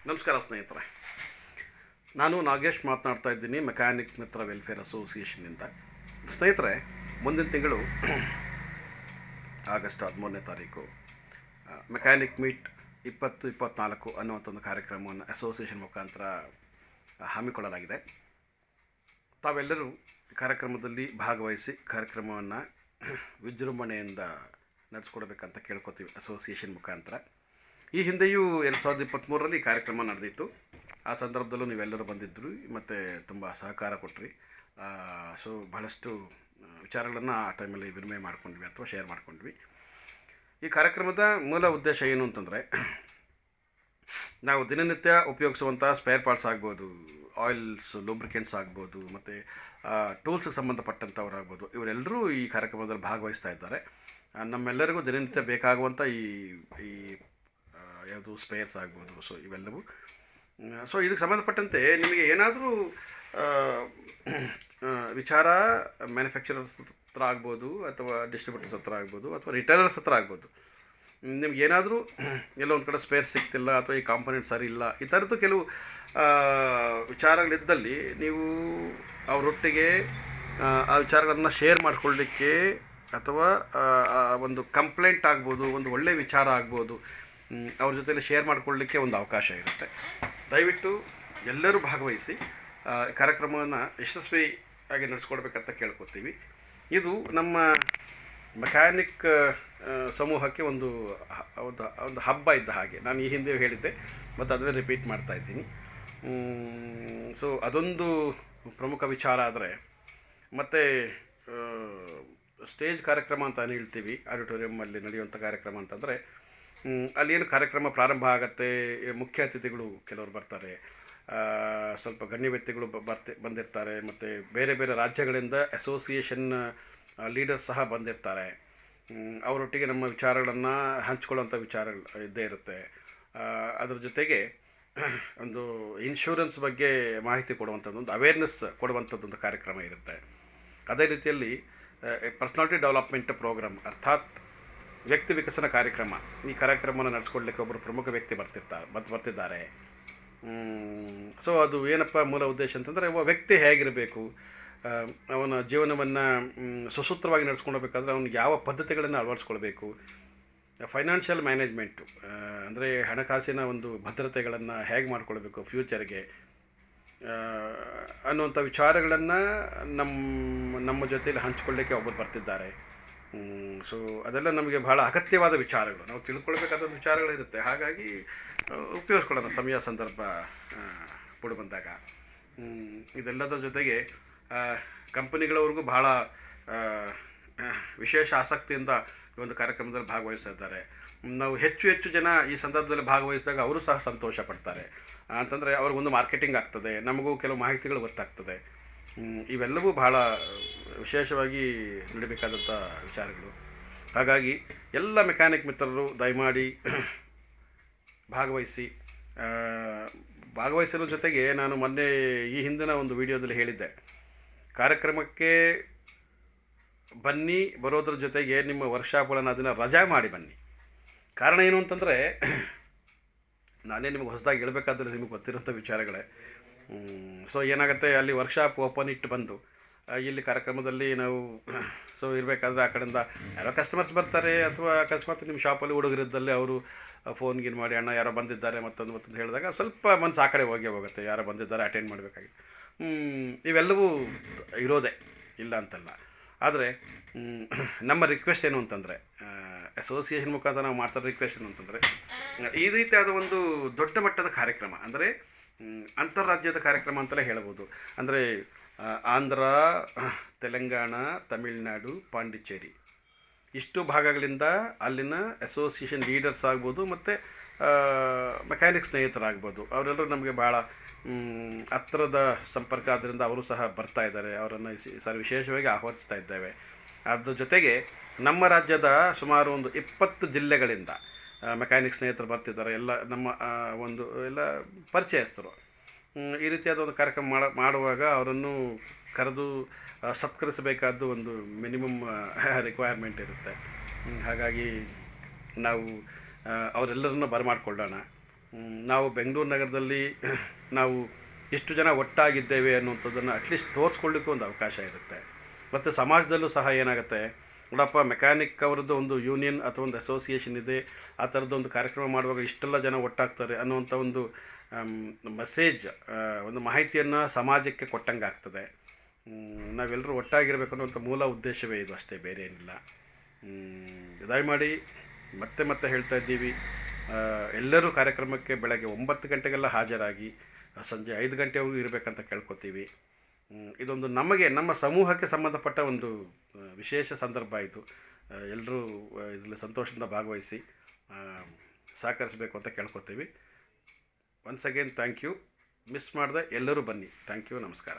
ನಮಸ್ಕಾರ ಸ್ನೇಹಿತರೆ, ನಾನು ನಾಗೇಶ್ ಮಾತನಾಡ್ತಾ ಇದ್ದೀನಿ ಮೆಕ್ಯಾನಿಕ್ ಮಿತ್ರ ವೆಲ್ಫೇರ್ ಅಸೋಸಿಯೇಷನ್ನಿಂದ. ಸ್ನೇಹಿತರೆ, ಮುಂದಿನ ತಿಂಗಳು ಆಗಸ್ಟ್ 13ನೇ ತಾರೀಕು ಮೆಕ್ಯಾನಿಕ್ ಮೀಟ್ 2024 ಅನ್ನುವಂಥ ಒಂದು ಕಾರ್ಯಕ್ರಮವನ್ನು ಅಸೋಸಿಯೇಷನ್ ಮುಖಾಂತರ ಹಮ್ಮಿಕೊಳ್ಳಲಾಗಿದೆ. ತಾವೆಲ್ಲರೂ ಕಾರ್ಯಕ್ರಮದಲ್ಲಿ ಭಾಗವಹಿಸಿ ಕಾರ್ಯಕ್ರಮವನ್ನು ವಿಜೃಂಭಣೆಯಿಂದ ನಡೆಸ್ಕೊಡ್ಬೇಕಂತ ಕೇಳ್ಕೊತೀವಿ ಅಸೋಸಿಯೇಷನ್ ಮುಖಾಂತರ. ಈ ಹಿಂದೆಯೂ 2023ರಲ್ಲಿ ಕಾರ್ಯಕ್ರಮ ನಡೆದಿತ್ತು. ಆ ಸಂದರ್ಭದಲ್ಲೂ ನೀವೆಲ್ಲರೂ ಬಂದಿದ್ದರು ಮತ್ತು ತುಂಬ ಸಹಕಾರ ಕೊಟ್ರಿ. ಸೊ ಬಹಳಷ್ಟು ವಿಚಾರಗಳನ್ನು ಆ ಟೈಮಲ್ಲಿ ವಿನಿಮಯ ಮಾಡ್ಕೊಂಡ್ವಿ ಅಥವಾ ಶೇರ್ ಮಾಡ್ಕೊಂಡ್ವಿ. ಈ ಕಾರ್ಯಕ್ರಮದ ಮೂಲ ಉದ್ದೇಶ ಏನು ಅಂತಂದರೆ, ನಾವು ದಿನನಿತ್ಯ ಉಪಯೋಗಿಸುವಂಥ ಸ್ಪೇರ್ ಪಾರ್ಟ್ಸ್ ಆಗ್ಬೋದು, ಆಯಿಲ್ಸ್, ಲೂಬ್ರಿಕೆಂಟ್ಸ್ ಆಗ್ಬೋದು, ಮತ್ತು ಟೂಲ್ಸ್ಗೆ ಸಂಬಂಧಪಟ್ಟಂಥವ್ರು ಆಗ್ಬೋದು, ಇವರೆಲ್ಲರೂ ಈ ಕಾರ್ಯಕ್ರಮದಲ್ಲಿ ಭಾಗವಹಿಸ್ತಾ ಇದ್ದಾರೆ. ನಮ್ಮೆಲ್ಲರಿಗೂ ದಿನನಿತ್ಯ ಬೇಕಾಗುವಂಥ ಈ ಯಾವುದು ಸ್ಪೇರ್ಸ್ ಆಗ್ಬೋದು, ಸೊ ಇವೆಲ್ಲವೂ. ಸೊ ಇದಕ್ಕೆ ಸಂಬಂಧಪಟ್ಟಂತೆ ನಿಮಗೆ ಏನಾದರೂ ವಿಚಾರ ಮ್ಯಾನುಫ್ಯಾಕ್ಚರರ್ಸ್ ಹತ್ರ ಆಗ್ಬೋದು, ಅಥವಾ ಡಿಸ್ಟ್ರಿಬ್ಯೂಟರ್ಸ್ ಹತ್ರ ಆಗ್ಬೋದು, ಅಥವಾ ರಿಟೇಲರ್ಸ್ ಹತ್ರ ಆಗ್ಬೋದು, ನಿಮಗೇನಾದರೂ ಎಲ್ಲೋ ಒಂದು ಕಡೆ ಸ್ಪೇರ್ ಸಿಗ್ತಿಲ್ಲ ಅಥವಾ ಈ ಕಾಂಪೊನೆಂಟ್ ಸರಿ ಇಲ್ಲ, ಈ ಥರದ್ದು ಕೆಲವು ವಿಚಾರಗಳಿದ್ದಲ್ಲಿ ನೀವು ಅವರೊಟ್ಟಿಗೆ ಆ ವಿಚಾರಗಳನ್ನು ಶೇರ್ ಮಾಡಿಕೊಳ್ಳಲಿಕ್ಕೆ ಅಥವಾ ಒಂದು ಕಂಪ್ಲೇಂಟ್ ಆಗ್ಬೋದು, ಒಂದು ಒಳ್ಳೆಯ ವಿಚಾರ ಆಗ್ಬೋದು, ಅವ್ರ ಜೊತೆಯಲ್ಲಿ ಶೇರ್ ಮಾಡಿಕೊಳ್ಳಲಿಕ್ಕೆ ಒಂದು ಅವಕಾಶ ಇರುತ್ತೆ. ದಯವಿಟ್ಟು ಎಲ್ಲರೂ ಭಾಗವಹಿಸಿ ಕಾರ್ಯಕ್ರಮವನ್ನು ಯಶಸ್ವಿಯಾಗಿ ನಡೆಸ್ಕೊಡ್ಬೇಕಂತ ಕೇಳ್ಕೊತೀವಿ. ಇದು ನಮ್ಮ ಮೆಕ್ಯಾನಿಕ್ ಸಮೂಹಕ್ಕೆ ಒಂದು ಹಬ್ಬ ಇದ್ದ ಹಾಗೆ. ನಾನು ಈ ಹಿಂದೆ ಹೇಳಿದ್ದೆ ಮತ್ತು ಅದನ್ನೇ ರಿಪೀಟ್ ಮಾಡ್ತಾ ಇದ್ದೀನಿ. ಸೊ ಅದೊಂದು ಪ್ರಮುಖ ವಿಚಾರ. ಆದರೆ ಮತ್ತು ಸ್ಟೇಜ್ ಕಾರ್ಯಕ್ರಮ ಅಂತ ಹೇಳ್ತೀವಿ, ಆಡಿಟೋರಿಯಮ್ಮಲ್ಲಿ ನಡೆಯುವಂಥ ಕಾರ್ಯಕ್ರಮ ಅಂತಂದರೆ, ಅಲ್ಲೇನು ಕಾರ್ಯಕ್ರಮ ಪ್ರಾರಂಭ ಆಗುತ್ತೆ, ಮುಖ್ಯ ಅತಿಥಿಗಳು ಕೆಲವರು ಬರ್ತಾರೆ, ಸ್ವಲ್ಪ ಗಣ್ಯ ವ್ಯಕ್ತಿಗಳು ಬಂದಿರ್ತಾರೆ, ಮತ್ತು ಬೇರೆ ಬೇರೆ ರಾಜ್ಯಗಳಿಂದ ಅಸೋಸಿಯೇಷನ್ ಲೀಡರ್ಸ್ ಸಹ ಬಂದಿರ್ತಾರೆ. ಅವರೊಟ್ಟಿಗೆ ನಮ್ಮ ವಿಚಾರಗಳನ್ನು ಹಂಚ್ಕೊಳ್ಳೋಂಥ ವಿಚಾರಗಳು ಇದ್ದೇ ಇರುತ್ತೆ. ಅದರ ಜೊತೆಗೆ ಒಂದು ಇನ್ಶೂರೆನ್ಸ್ ಬಗ್ಗೆ ಮಾಹಿತಿ ಕೊಡುವಂಥದ್ದು, ಒಂದು ಅವೇರ್ನೆಸ್ ಕೊಡುವಂಥದ್ದೊಂದು ಕಾರ್ಯಕ್ರಮ ಇರುತ್ತೆ. ಅದೇ ರೀತಿಯಲ್ಲಿ ಪರ್ಸ್ನಾಲಿಟಿ ಡೆವಲಪ್ಮೆಂಟ್ ಪ್ರೋಗ್ರಾಮ್, ಅರ್ಥಾತ್ ವ್ಯಕ್ತಿ ವಿಕಸನ ಕಾರ್ಯಕ್ರಮ. ಈ ಕಾರ್ಯಕ್ರಮವನ್ನು ನಡೆಸ್ಕೊಡ್ಲಿಕ್ಕೆ ಒಬ್ಬರು ಪ್ರಮುಖ ವ್ಯಕ್ತಿ ಬರ್ತಿದ್ದಾರೆ. ಸೊ ಅದು ಏನಪ್ಪ ಮೂಲ ಉದ್ದೇಶ ಅಂತಂದರೆ, ಒಬ್ಬ ವ್ಯಕ್ತಿ ಹೇಗಿರಬೇಕು, ಅವನ ಜೀವನವನ್ನು ಸುಸೂತ್ರವಾಗಿ ನಡೆಸ್ಕೊಳ್ಬೇಕಾದ್ರೆ ಅವನಿಗೆ ಯಾವ ಪದ್ಧತಿಗಳನ್ನು ಅಳವಡಿಸ್ಕೊಳ್ಬೇಕು, ಫೈನಾನ್ಷಿಯಲ್ ಮ್ಯಾನೇಜ್ಮೆಂಟು ಅಂದರೆ ಹಣಕಾಸಿನ ಒಂದು ಭದ್ರತೆಗಳನ್ನು ಹೇಗೆ ಮಾಡ್ಕೊಳ್ಬೇಕು ಫ್ಯೂಚರ್ಗೆ ಅನ್ನುವಂಥ ವಿಚಾರಗಳನ್ನು ನಮ್ಮ ಜೊತೆಯಲ್ಲಿ ಹಂಚ್ಕೊಳ್ಳಿಕ್ಕೆ ಒಬ್ಬರು ಬರ್ತಿದ್ದಾರೆ. ಸೊ ಅದೆಲ್ಲ ನಮಗೆ ಭಾಳ ಅಗತ್ಯವಾದ ವಿಚಾರಗಳು, ನಾವು ತಿಳ್ಕೊಳ್ಬೇಕಾದ ವಿಚಾರಗಳಿರುತ್ತೆ. ಹಾಗಾಗಿ ಉಪಯೋಗಿಸ್ಕೊಳ್ಳೋಣ ಸಮಯ ಸಂದರ್ಭ ಕೂಡ ಬಂದಾಗ. ಇದೆಲ್ಲದರ ಜೊತೆಗೆ ಕಂಪನಿಗಳವ್ರಿಗೂ ಭಾಳ ವಿಶೇಷ ಆಸಕ್ತಿಯಿಂದ ಈ ಒಂದು ಕಾರ್ಯಕ್ರಮದಲ್ಲಿ ಭಾಗವಹಿಸ್ತಾ ಇದ್ದಾರೆ. ನಾವು ಹೆಚ್ಚು ಜನ ಈ ಸಂದರ್ಭದಲ್ಲಿ ಭಾಗವಹಿಸಿದಾಗ ಅವರು ಸಹ ಸಂತೋಷ ಪಡ್ತಾರೆ. ಅಂತಂದರೆ ಅವ್ರಿಗೊಂದು ಮಾರ್ಕೆಟಿಂಗ್ ಆಗ್ತದೆ, ನಮಗೂ ಕೆಲವು ಮಾಹಿತಿಗಳು ಗೊತ್ತಾಗ್ತದೆ. ಇವೆಲ್ಲವೂ ಭಾಳ ವಿಶೇಷವಾಗಿ ನಡಿಬೇಕಾದಂಥ ವಿಚಾರಗಳು. ಹಾಗಾಗಿ ಎಲ್ಲ ಮೆಕ್ಯಾನಿಕ್ ಮಿತ್ರರು ದಯಮಾಡಿ ಭಾಗವಹಿಸಿರೋ ಜೊತೆಗೆ, ನಾನು ಮೊನ್ನೆ ಈ ಹಿಂದಿನ ಒಂದು ವಿಡಿಯೋದಲ್ಲಿ ಹೇಳಿದ್ದೆ, ಕಾರ್ಯಕ್ರಮಕ್ಕೆ ಬರೋದ್ರ ಜೊತೆಗೆ ನಿಮ್ಮ ವರ್ಕ್ಶಾಪ್ಗಳನ್ನು ಅದನ್ನು ರಜಾ ಮಾಡಿ ಬನ್ನಿ. ಕಾರಣ ಏನು ಅಂತಂದರೆ, ನಾನೇ ನಿಮಗೆ ಹೊಸದಾಗಿ ಹೇಳಬೇಕಾದ್ರೆ ನಿಮಗೆ ಗೊತ್ತಿರೋಂಥ ವಿಚಾರಗಳೇ. ಸೊ ಏನಾಗುತ್ತೆ, ಅಲ್ಲಿ ವರ್ಕ್ಶಾಪ್ ಓಪನ್ ಇಟ್ಟು ಬಂದು ಇಲ್ಲಿ ಕಾರ್ಯಕ್ರಮದಲ್ಲಿ ನಾವು ಸೊ ಇರಬೇಕಾದ್ರೆ ಆ ಕಡೆಯಿಂದ ಯಾರೋ ಕಸ್ಟಮರ್ಸ್ ಬರ್ತಾರೆ, ಅಥವಾ ಅಕಸ್ಮಾತ್ ನಿಮ್ಮ ಶಾಪಲ್ಲಿ ಹುಡುಗರಿದ್ದಲ್ಲಿ ಅವರು ಫೋನ್ಗಿನ್ ಮಾಡಿ, ಅಣ್ಣ ಯಾರೋ ಬಂದಿದ್ದಾರೆ ಮತ್ತೊಂದು ಹೇಳಿದಾಗ ಸ್ವಲ್ಪ ಮನಸ್ಸು ಆ ಕಡೆ ಹೋಗುತ್ತೆ, ಯಾರೋ ಬಂದಿದ್ದಾರೆ ಅಟೆಂಡ್ ಮಾಡಬೇಕಾಗಿ. ಇವೆಲ್ಲವೂ ಇರೋದೇ, ಇಲ್ಲ ಅಂತಲ್ಲ. ಆದರೆ ನಮ್ಮ ರಿಕ್ವೆಸ್ಟ್ ಏನು ಅಂತಂದರೆ, ಅಸೋಸಿಯೇಷನ್ ಮುಖಾಂತರ ನಾವು ಮಾಡ್ತಾ ರಿಕ್ವೆಸ್ಟ್ ಏನು ಅಂತಂದರೆ, ಈ ರೀತಿಯಾದ ಒಂದು ದೊಡ್ಡ ಮಟ್ಟದ ಕಾರ್ಯಕ್ರಮ ಅಂದರೆ ಅಂತಾರಾಜ್ಯದ ಕಾರ್ಯಕ್ರಮ ಅಂತಲೇ ಹೇಳ್ಬೋದು. ಅಂದರೆ ಆಂಧ್ರ, ತೆಲಂಗಾಣ, ತಮಿಳುನಾಡು, ಪಾಂಡಿಚೇರಿ ಇಷ್ಟು ಭಾಗಗಳಿಂದ ಅಲ್ಲಿನ ಅಸೋಸಿಯೇಷನ್ ಲೀಡರ್ಸ್ ಆಗ್ಬೋದು, ಮತ್ತು ಮೆಕ್ಯಾನಿಕ್ ಸ್ನೇಹಿತರಾಗ್ಬೋದು, ಅವರೆಲ್ಲರೂ ನಮಗೆ ಭಾಳ ಹತ್ತಿರದ ಸಂಪರ್ಕ. ಆದ್ದರಿಂದ ಅವರು ಸಹ ಬರ್ತಾ ಇದ್ದಾರೆ. ಅವರನ್ನು ವಿಶೇಷವಾಗಿ ಆಹ್ವಾನಿಸ್ತಾ ಇದ್ದೇವೆ. ಅದ್ರ ಜೊತೆಗೆ ನಮ್ಮ ರಾಜ್ಯದ ಸುಮಾರು ಒಂದು 20 ಜಿಲ್ಲೆಗಳಿಂದ ಮೆಕ್ಯಾನಿಕ್ ಸ್ನೇಹಿತರು ಬರ್ತಿದ್ದಾರೆ. ಎಲ್ಲ ನಮ್ಮ ಎಲ್ಲ ಪರಿಚಯಸ್ಥರು. ಈ ರೀತಿಯಾದ ಒಂದು ಕಾರ್ಯಕ್ರಮ ಮಾಡುವಾಗ ಅವರನ್ನು ಕರೆದು ಸತ್ಕರಿಸಬೇಕಾದ್ದು ಒಂದು ಮಿನಿಮಮ್ ರಿಕ್ವೈರ್ಮೆಂಟ್ ಇರುತ್ತೆ. ಹಾಗಾಗಿ ನಾವು ಅವರೆಲ್ಲರನ್ನು ಬರಮಾಡಿಕೊಳ್ಳೋಣ. ನಾವು ಬೆಂಗಳೂರು ನಗರದಲ್ಲಿ ನಾವು ಎಷ್ಟು ಜನ ಒಟ್ಟಾಗಿದ್ದೇವೆ ಅನ್ನುವಂಥದ್ದನ್ನು ಅಟ್ಲೀಸ್ಟ್ ತೋರಿಸ್ಕೊಳ್ಳಿಕ್ಕೂ ಒಂದು ಅವಕಾಶ ಇರುತ್ತೆ. ಮತ್ತು ಸಮಾಜದಲ್ಲೂ ಸಹ ಏನಾಗುತ್ತೆ, ನೋಡಪ್ಪ ಮೆಕ್ಯಾನಿಕ್ ಅವರದ್ದು ಒಂದು ಯೂನಿಯನ್ ಅಥವಾ ಒಂದು ಅಸೋಸಿಯೇಷನ್ ಇದೆ, ಆ ಥರದ್ದೊಂದು ಕಾರ್ಯಕ್ರಮ ಮಾಡುವಾಗ ಇಷ್ಟೆಲ್ಲ ಜನ ಒಟ್ಟಾಗ್ತಾರೆ ಅನ್ನುವಂಥ ಒಂದು ಮೆಸೇಜ್, ಒಂದು ಮಾಹಿತಿಯನ್ನು ಸಮಾಜಕ್ಕೆ ಕೊಟ್ಟಂಗೆ ಆಗ್ತದೆ. ನಾವೆಲ್ಲರೂ ಒಟ್ಟಾಗಿರಬೇಕು ಅನ್ನುವಂಥ ಮೂಲ ಉದ್ದೇಶವೇ ಇದು, ಅಷ್ಟೇ, ಬೇರೆ ಏನಿಲ್ಲ. ದಯಮಾಡಿ ಮತ್ತೆ ಮತ್ತೆ ಹೇಳ್ತಾ ಇದ್ದೀವಿ, ಎಲ್ಲರೂ ಕಾರ್ಯಕ್ರಮಕ್ಕೆ ಬೆಳಗ್ಗೆ 9 ಗಂಟೆಗೆಲ್ಲ ಹಾಜರಾಗಿ ಸಂಜೆ 5 ಗಂಟೆವರೆಗೂ ಇರಬೇಕಂತ ಕೇಳ್ಕೊತೀವಿ. ಇದೊಂದು ನಮ್ಮ ಸಮೂಹಕ್ಕೆ ಸಂಬಂಧಪಟ್ಟ ಒಂದು ವಿಶೇಷ ಸಂದರ್ಭ ಇದು. ಎಲ್ಲರೂ ಇದರಲ್ಲಿ ಸಂತೋಷದಿಂದ ಭಾಗವಹಿಸಿ ಸಹಕರಿಸಬೇಕು ಅಂತ ಕೇಳ್ಕೊತೀವಿ. Once again thank you. Miss ಮಾಡದೆ ಎಲ್ಲರೂ ಬನ್ನಿ. Thank you. ನಮಸ್ಕಾರ.